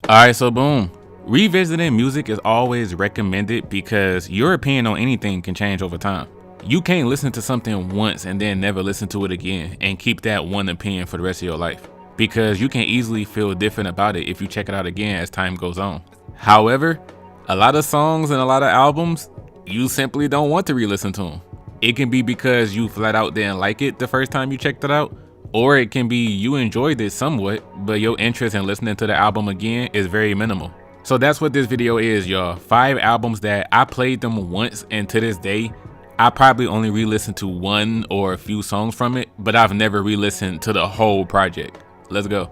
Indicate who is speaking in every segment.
Speaker 1: Alright, so boom. Revisiting music is always recommended because your opinion on anything can change over time. You can't listen to something once and then never listen to it again and keep that one opinion for the rest of your life, because you can easily feel different about it if you check it out again as time goes on. However, a lot of songs and a lot of albums, you simply don't want to re-listen to them. It can be because you flat out didn't like it the first time you checked it out, or it can be you enjoyed it somewhat, but your interest in listening to the album again is very minimal. So that's what this video is, y'all. 5 albums that I played them once, and to this day, I probably only re-listened to one or a few songs from it, but I've never re-listened to the whole project. Let's go.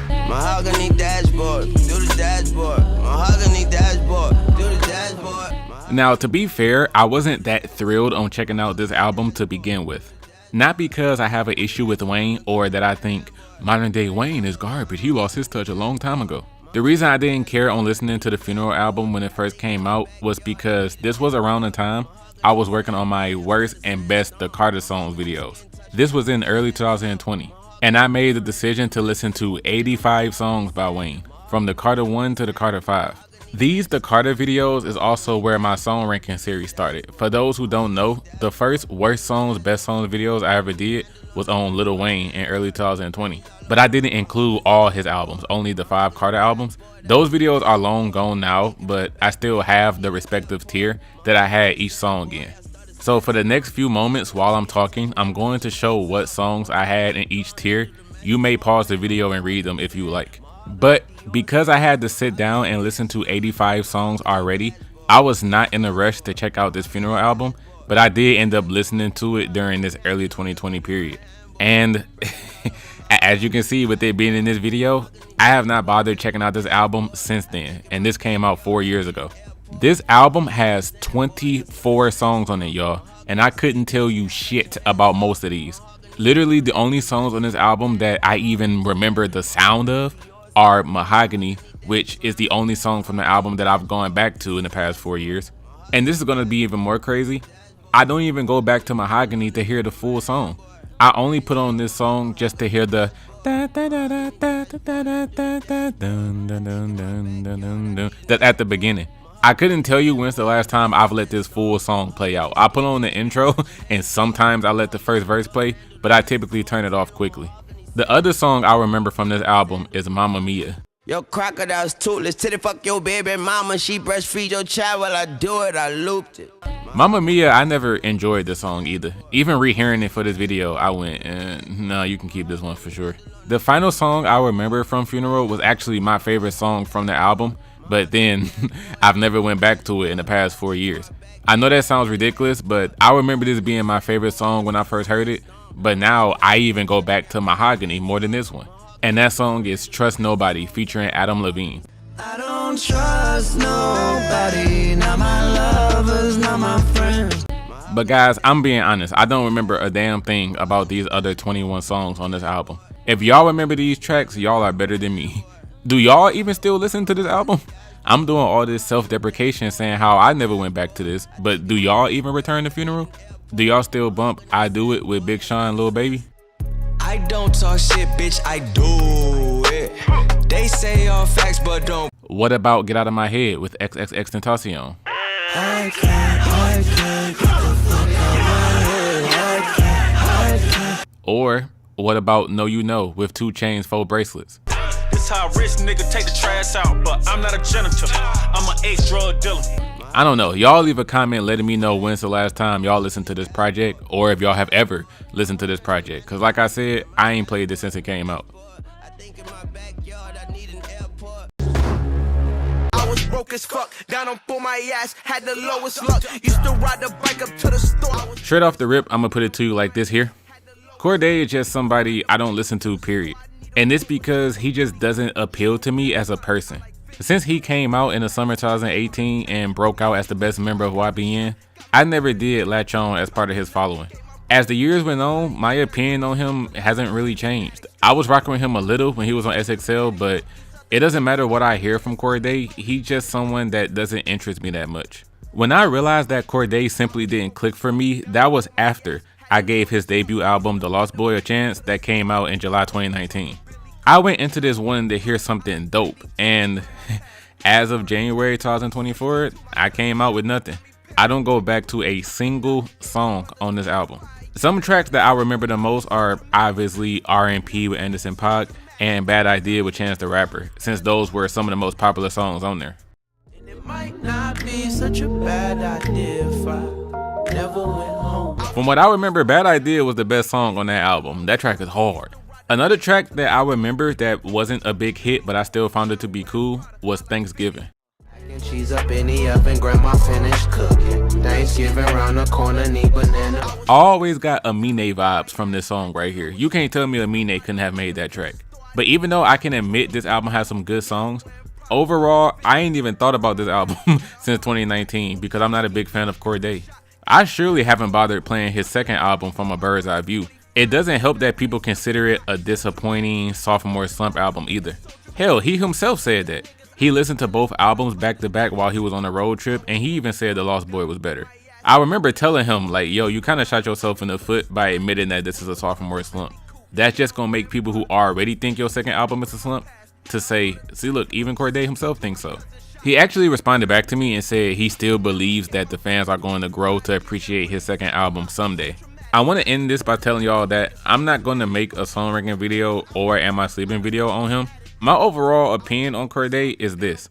Speaker 2: Mahogany dashboard, do the dashboard. Mahogany dashboard, do the dashboard.
Speaker 1: Now, to be fair, I wasn't that thrilled on checking out this album to begin with. Not because I have an issue with Wayne or that I think modern day Wayne is garbage, he lost his touch a long time ago. The reason I didn't care on listening to the Funeral album when it first came out was because this was around the time I was working on my worst and best The Carter Songs videos. This was in early 2020, and I made the decision to listen to 85 songs by Wayne, from the Carter 1 to the Carter 5. These The Carter videos is also where my song ranking series started. For those who don't know, the first worst songs, best songs videos I ever did was on Lil Wayne in early 2020. But I didn't include all his albums, only the 5 Carter albums. Those videos are long gone now, but I still have the respective tier that I had each song in. So for the next few moments while I'm talking, I'm going to show what songs I had in each tier. You may pause the video and read them if you like. But because I had to sit down and listen to 85 songs already, I was not in a rush to check out this Funeral album, but I did end up listening to it during this early 2020 period. And as you can see with it being in this video, I have not bothered checking out this album since then, and this came out 4 years ago. This album has 24 songs on it, y'all, and I couldn't tell you shit about most of these. Literally the only songs on this album that I even remember the sound of are Mahogany, which is the only song from the album that I've gone back to in the past 4 years. And this is gonna be even more crazy. I don't even go back to Mahogany to hear the full song. I only put on this song just to hear the that at the beginning. I couldn't tell you when's the last time I've let this full song play out. I put on the intro and sometimes I let the first verse play, but I typically turn it off quickly. The other song I remember from this album is Mamma Mia.
Speaker 2: Yo, crocodile's toothless, titty fuck your baby mama. She breastfeed your child while I do it, I looped it.
Speaker 1: Mamma Mia, I never enjoyed this song either. Even rehearing it for this video, I went, no, you can keep this one for sure. The final song I remember from Funeral was actually my favorite song from the album, but then I've never went back to it in the past 4 years. I know that sounds ridiculous, but I remember this being my favorite song when I first heard it, but now I even go back to Mahogany more than this one. And that song is Trust Nobody featuring Adam Levine.
Speaker 2: I don't trust nobody, not my lovers, not my friends.
Speaker 1: But guys, I'm being honest, I don't remember a damn thing about these other 21 songs on this album. If y'all remember these tracks, y'all are better than me. Do y'all even still listen to this album? I'm doing all this self-deprecation saying how I never went back to this, but do y'all even return to Funeral? Do y'all still bump I Do It with Big Sean, Lil Baby?
Speaker 2: I don't talk shit, bitch, I do it. They say all facts, but don't.
Speaker 1: What about Get Out of My Head with XXXTentacion?
Speaker 2: I can't get the fuck out of my head.
Speaker 1: Or what about Know You Know with 2 Chainz 4 Bracelets?
Speaker 3: This how a rich nigga take the trash out, but I'm not a janitor. I'm an ex-drug dealer.
Speaker 1: I don't know. Y'all leave a comment letting me know when's the last time y'all listened to this project, or if y'all have ever listened to this project. Cause like I said, I ain't played this since it came out.
Speaker 2: I was broke as fuck, down on for my ass, had the lowest luck. Used to ride the bike up to the store.
Speaker 1: Straight off the rip, I'm gonna put it to you like this here. Cordae is just somebody I don't listen to, period. And it's because he just doesn't appeal to me as a person. Since he came out in the summer 2018 and broke out as the best member of YBN, I never did latch on as part of his following. As the years went on, my opinion on him hasn't really changed. I was rocking with him a little when he was on SXL, but it doesn't matter what I hear from Cordae, he's just someone that doesn't interest me that much. When I realized that Cordae simply didn't click for me, that was after I gave his debut album, The Lost Boy, a chance that came out in July 2019. I went into this wanting to hear something dope, and as of January 2024, I came out with nothing. I don't go back to a single song on this album. Some tracks that I remember the most are obviously R&P with Anderson .Paak and Bad Idea with Chance the Rapper, since those were some of the most popular songs on there.
Speaker 2: It might not be such a bad idea if I never went home.
Speaker 1: From what I remember, Bad Idea was the best song on that album. That track is hard. Another track that I remember that wasn't a big hit, but I still found it to be cool, was Thanksgiving.
Speaker 2: She's up in the oven, grandma finished cooking. Thanksgiving round the corner, need banana.
Speaker 1: I always got Amiri vibes from this song right here. You can't tell me Amiri couldn't have made that track. But even though I can admit this album has some good songs, overall, I ain't even thought about this album since 2019 because I'm not a big fan of Cordae. I surely haven't bothered playing his second album From a Bird's Eye View. It doesn't help that people consider it a disappointing sophomore slump album either. Hell, he himself said that. He listened to both albums back to back while he was on a road trip, and he even said The Lost Boy was better. I remember telling him, like, yo, you kind of shot yourself in the foot by admitting that this is a sophomore slump. That's just gonna make people who already think your second album is a slump to say, see, look, even Cordae himself thinks so. He actually responded back to me and said he still believes that the fans are going to grow to appreciate his second album someday. I want to end this by telling y'all that I'm not going to make a song ranking video or Am I Sleeping video on him. My overall opinion on Cordae is this.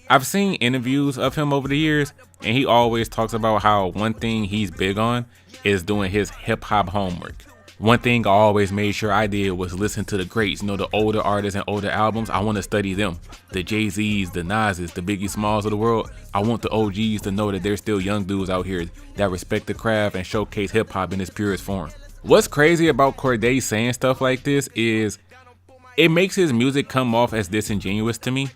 Speaker 1: I've seen interviews of him over the years, and he always talks about how one thing he's big on is doing his hip-hop homework. One thing I always made sure I did was listen to the greats, you know, the older artists and older albums. I want to study them. The Jay-Z's, the Nas's, the Biggie Smalls of the world. I want the OGs to know that there's still young dudes out here that respect the craft and showcase hip-hop in its purest form. What's crazy about Cordae saying stuff like this is it makes his music come off as disingenuous to me.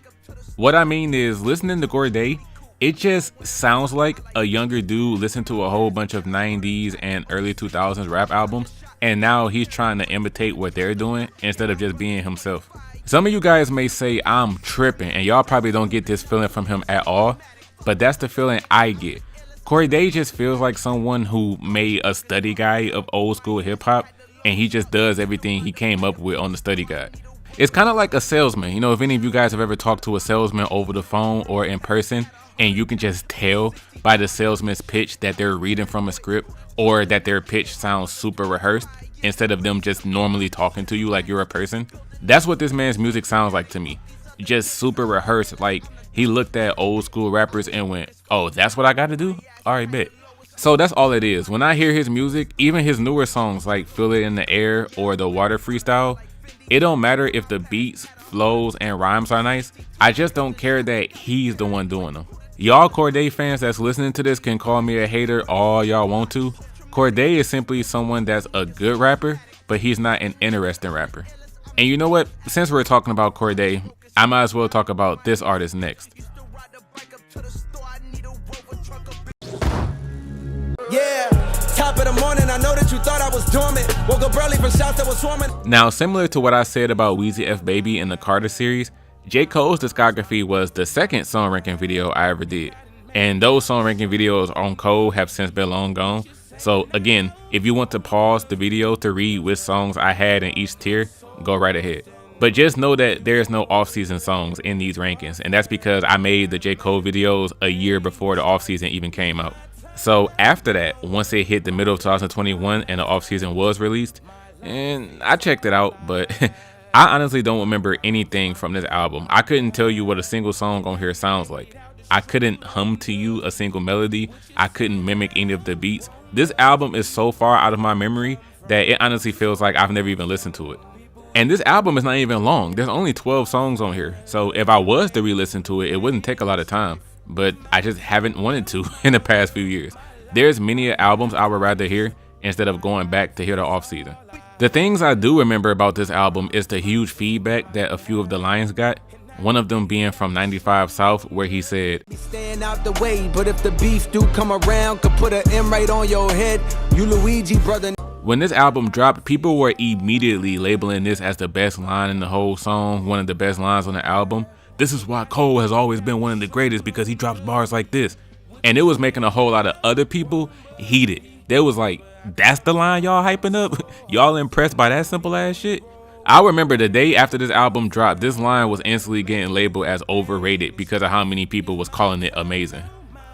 Speaker 1: What I mean is, listening to Cordae, it just sounds like a younger dude listened to a whole bunch of 90s and early 2000s rap albums, and now he's trying to imitate what they're doing instead of just being himself. Some of you guys may say I'm tripping, and y'all probably don't get this feeling from him at all, but that's the feeling I get. Cordae just feels like someone who made a study guide of old school hip hop, and he just does everything he came up with on the study guide. It's kind of like a salesman. You know, if any of you guys have ever talked to a salesman over the phone or in person, and you can just tell by the salesman's pitch that they're reading from a script or that their pitch sounds super rehearsed instead of them just normally talking to you like you're a person. That's what this man's music sounds like to me. Just super rehearsed. Like he looked at old school rappers and went, oh, that's what I got to do? All right, bet. So that's all it is. When I hear his music, even his newer songs like Feel It in the Air or the Water Freestyle, it don't matter if the beats, flows, and rhymes are nice. I just don't care that he's the one doing them. Y'all Cordae fans that's listening to this can call me a hater all y'all want to. Cordae is simply someone that's a good rapper, but he's not an interesting rapper. And you know what? Since we're talking about Cordae, I might as well talk about this artist next.
Speaker 2: Yeah, top of the morning, I know that you thought I was dormant. Woke up early for shots that was swarming.
Speaker 1: Now, similar to what I said about Weezy F Baby in the Carter series, JCole's discography was the second song ranking video I ever did. And those song ranking videos on Cole have since been long gone. So again, if you want to pause the video to read which songs I had in each tier, go right ahead. But just know that there's no off-season songs in these rankings, and that's because I made the J. Cole videos a year before the off-season even came out. So after that, once it hit the middle of 2021 and the off-season was released, and I checked it out, but I honestly don't remember anything from this album. I couldn't tell you what a single song on here sounds like. I couldn't hum to you a single melody. I couldn't mimic any of the beats. This album is so far out of my memory that it honestly feels like I've never even listened to it. And this album is not even long. There's only 12 songs on here. So if I was to re-listen to it, it wouldn't take a lot of time. But I just haven't wanted to in the past few years. There's many albums I would rather hear instead of going back to hear the off-season. The things I do remember about this album is the huge feedback that a few of the lines got. One of them being from 95 South, where he said,
Speaker 2: Staying out the way, but if the beef do come around, could put an M right on your head. You Luigi, brother.
Speaker 1: When this album dropped, people were immediately labeling this as the best line in the whole song, one of the best lines on the album. This is why Cole has always been one of the greatest, because he drops bars like this. And it was making a whole lot of other people heated. There was like That's the line y'all hyping up? Y'all impressed by that simple ass shit? I remember the day after this album dropped, this line was instantly getting labeled as overrated because of how many people was calling it amazing.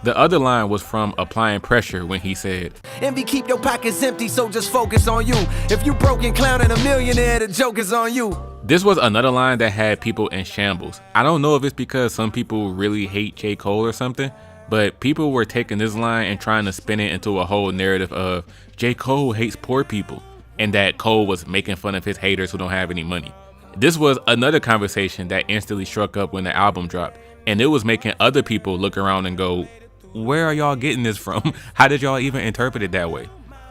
Speaker 1: The other line was from Applying Pressure when he said,
Speaker 2: Envy keep your pockets empty, so just focus on you. If you broken, clown and a millionaire, the joke is on you.
Speaker 1: This was another line that had people in shambles. I don't know if it's because some people really hate JCole or something, but people were taking this line and trying to spin it into a whole narrative of JCole hates poor people and that Cole was making fun of his haters who don't have any money. This was another conversation that instantly struck up when the album dropped, and it was making other people look around and go, where are y'all getting this from? How did y'all even interpret it that way?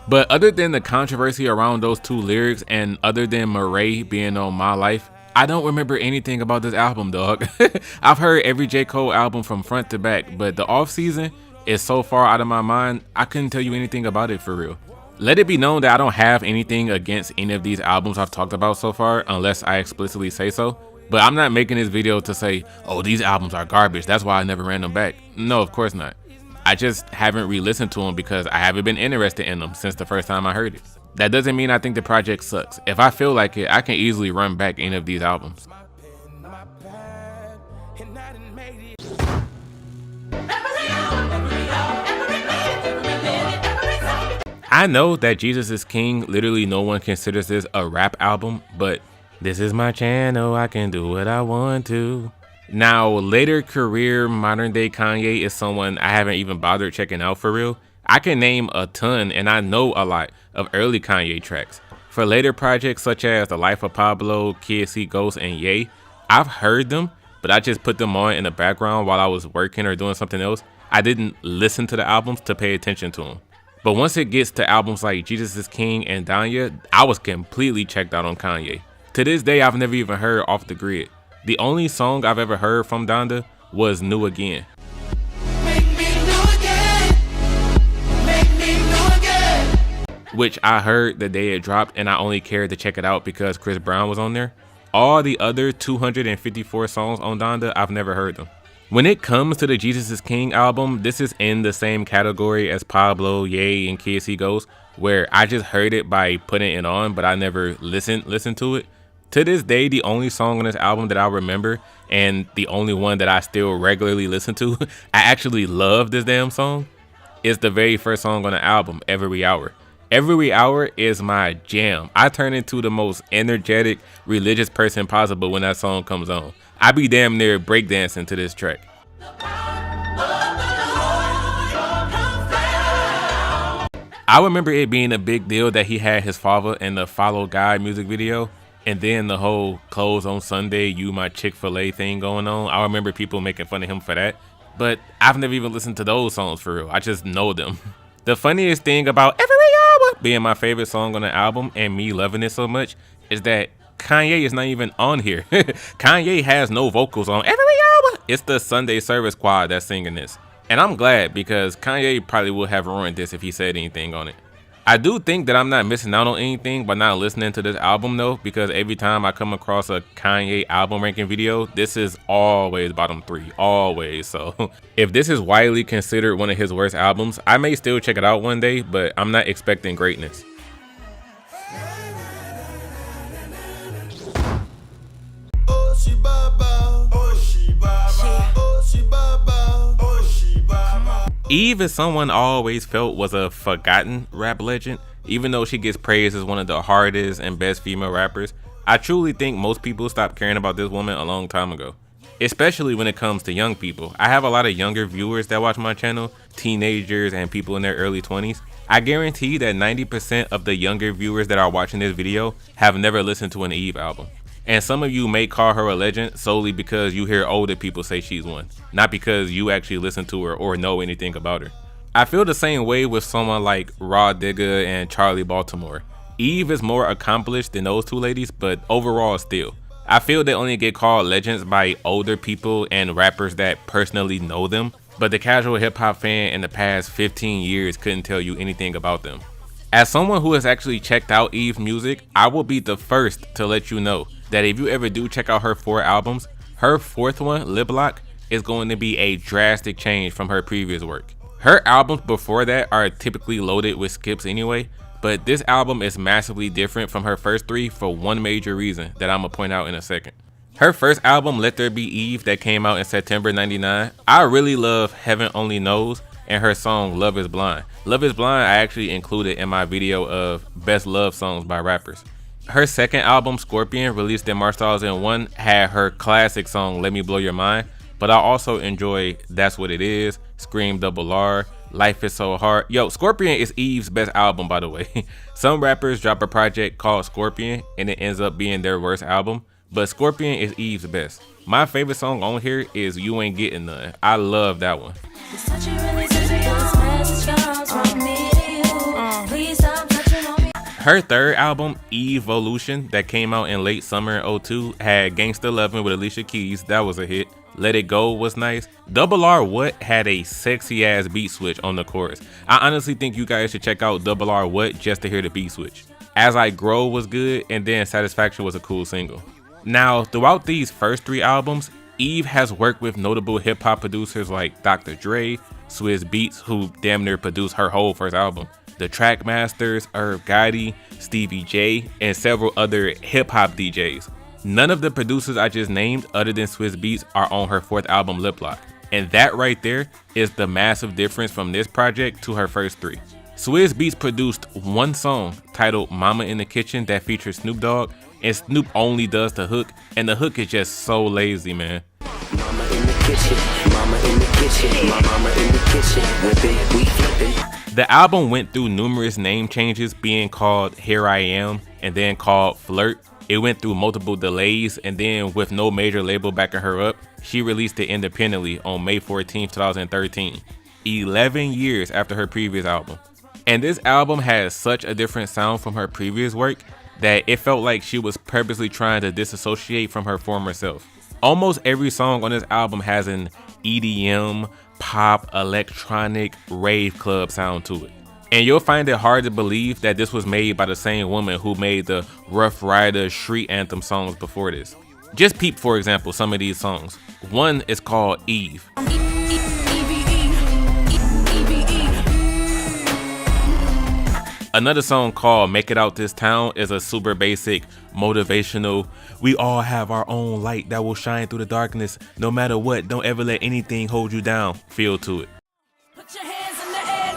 Speaker 1: But other than the controversy around those two lyrics and other than Murray being on My Life, I don't remember anything about this album, dog. I've heard every J. Cole album from front to back, but the off season is so far out of my mind, I couldn't tell you anything about it for real. Let it be known that I don't have anything against any of these albums I've talked about so far, unless I explicitly say so. But I'm not making this video to say, oh, these albums are garbage, that's why I never ran them back. No, of course not. I just haven't re-listened to them because I haven't been interested in them since the first time I heard it. That doesn't mean I think the project sucks. If I feel like it, I can easily run back any of these albums. I know that Jesus is King, literally no one considers this a rap album, but this is my channel, I can do what I want to. Now, later career modern day Kanye is someone I haven't even bothered checking out for real. I can name a ton and I know a lot of early Kanye tracks. For later projects such as The Life of Pablo, Kids See Ghosts, and Ye, I've heard them, but I just put them on in the background while I was working or doing something else. I didn't listen to the albums to pay attention to them. But once it gets to albums like Jesus is King and Danya, I was completely checked out on Kanye. To this day, I've never even heard Off the Grid. The only song I've ever heard from Donda was New Again.
Speaker 2: Make me new again. Make me new again.
Speaker 1: Which I heard the day it dropped and I only cared to check it out because Chris Brown was on there. All the other 254 songs on Donda, I've never heard them. When it comes to the Jesus is King album, this is in the same category as Pablo, Ye, and Kids See Ghosts, where I just heard it by putting it on, but I never listened to it. To this day, the only song on this album that I remember, and the only one that I still regularly listen to, I actually love this damn song, is the very first song on the album, Every Hour. Every Hour is my jam. I turn into the most energetic, religious person possible when that song comes on. I be damn near breakdancing to this track. I remember it being a big deal that he had his father in the Follow God music video, and then the whole close on Sunday, you my Chick-fil-A thing going on. I remember people making fun of him for that, but I've never even listened to those songs for real. I just know them. The funniest thing about Every Hour being my favorite song on the album and me loving it so much is that Kanye is not even on here. Kanye has no vocals on Every Hour. It's the Sunday Service Squad that's singing this. And I'm glad because Kanye probably would have ruined this if he said anything on it. I do think that I'm not missing out on anything by not listening to this album though, because every time I come across a Kanye album ranking video, this is always bottom 3, always. So if this is widely considered one of his worst albums, I may still check it out one day, but I'm not expecting greatness. Eve is someone I always felt was a forgotten rap legend. Even though she gets praised as one of the hardest and best female rappers, I truly think most people stopped caring about this woman a long time ago. Especially when it comes to young people. I have a lot of younger viewers that watch my channel, teenagers and people in their early 20s. I guarantee that 90% of the younger viewers that are watching this video have never listened to an Eve album. And some of you may call her a legend solely because you hear older people say she's one, not because you actually listen to her or know anything about her. I feel the same way with someone like Raw Digga and Charlie Baltimore. Eve is more accomplished than those two ladies, but overall still. I feel they only get called legends by older people and rappers that personally know them, but the casual hip hop fan in the past 15 years couldn't tell you anything about them. As someone who has actually checked out Eve's music, I will be the first to let you know that if you ever do check out her 4 albums, her 4th one, Lip Lock, is going to be a drastic change from her previous work. Her albums before that are typically loaded with skips anyway, but this album is massively different from her first three for one major reason that I'm gonna point out in a second. Her first album, Let There Be Eve, that came out in September 99, I really love Heaven Only Knows and her song Love Is Blind. Love Is Blind I actually included in my video of best love songs by rappers. Her second album, Scorpion, released in March 2001, had her classic song Let Me Blow Your Mind, but I also enjoy That's What It Is, Scream Double R, Life Is So Hard. Yo, Scorpion is Eve's best album, by the way. Some rappers drop a project called Scorpion and it ends up being their worst album, but Scorpion is Eve's best. My favorite song on here is You Ain't Getting None. I love that one. Her third album, Evolution, that came out in late summer 02, had Gangsta Lovin' with Alicia Keys. That was a hit. Let It Go was nice. Double R What had a sexy ass beat switch on the chorus. I honestly think you guys should check out Double R What just to hear the beat switch. As I Grow was good, and then Satisfaction was a cool single. Now, throughout these first three albums, Eve has worked with notable hip hop producers like Dr. Dre, Swizz Beatz, who damn near produced her whole first album, the Trackmasters, Irv Gotti, Stevie J, and several other hip hop DJs. None of the producers I just named, other than Swizz Beatz, are on her fourth album, Lip Lock. And that right there is the massive difference from this project to her first three. Swizz Beatz produced one song titled Mama in the Kitchen that features Snoop Dogg, and Snoop only does the hook, and the hook is just so lazy, man.
Speaker 4: Mama in the kitchen, mama in the kitchen, my mama in the kitchen, whipping, we flipping.
Speaker 1: The album went through numerous name changes, being called Here I Am and then called Flirt. It went through multiple delays, and then with no major label backing her up, she released it independently on May 14, 2013, 11 years after her previous album. And this album has such a different sound from her previous work that it felt like she was purposely trying to disassociate from her former self. Almost every song on this album has an EDM, pop, electronic, rave club sound to it. And you'll find it hard to believe that this was made by the same woman who made the Rough Rider street anthem songs before this. Just peep, for example, some of these songs. One is called Eve. Another song called Make It Out This Town is a super basic, motivational, we all have our own light that will shine through the darkness. No matter what, don't ever let anything hold you down feel to it.
Speaker 5: Put your hands in the air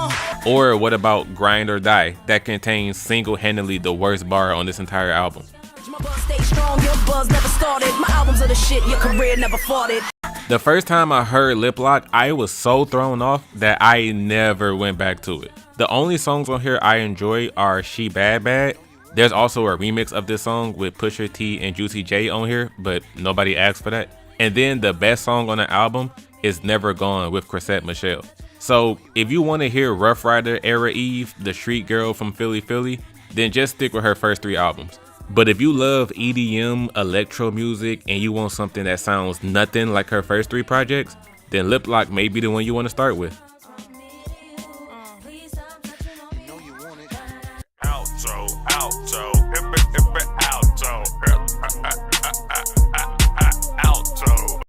Speaker 5: now.
Speaker 1: Or what about Grind or Die, that contains single-handedly the worst bar on this entire album.
Speaker 5: My buzz stay strong, your buzz never started. My albums are the shit, your career never fought it.
Speaker 1: The first time I heard Lip Lock, I was so thrown off that I never went back to it. The only songs on here I enjoy are She Bad Bad. There's also a remix of this song with Pusha T and Juicy J on here, but nobody asked for that. And then the best song on the album is Never Gone with Chrisette Michele. So if you want to hear Rough Rider era Eve, the street girl from Philly, then just stick with her first three albums. But if you love EDM, electro music, and you want something that sounds nothing like her first three projects, then Lip Lock may be the one you want to start with.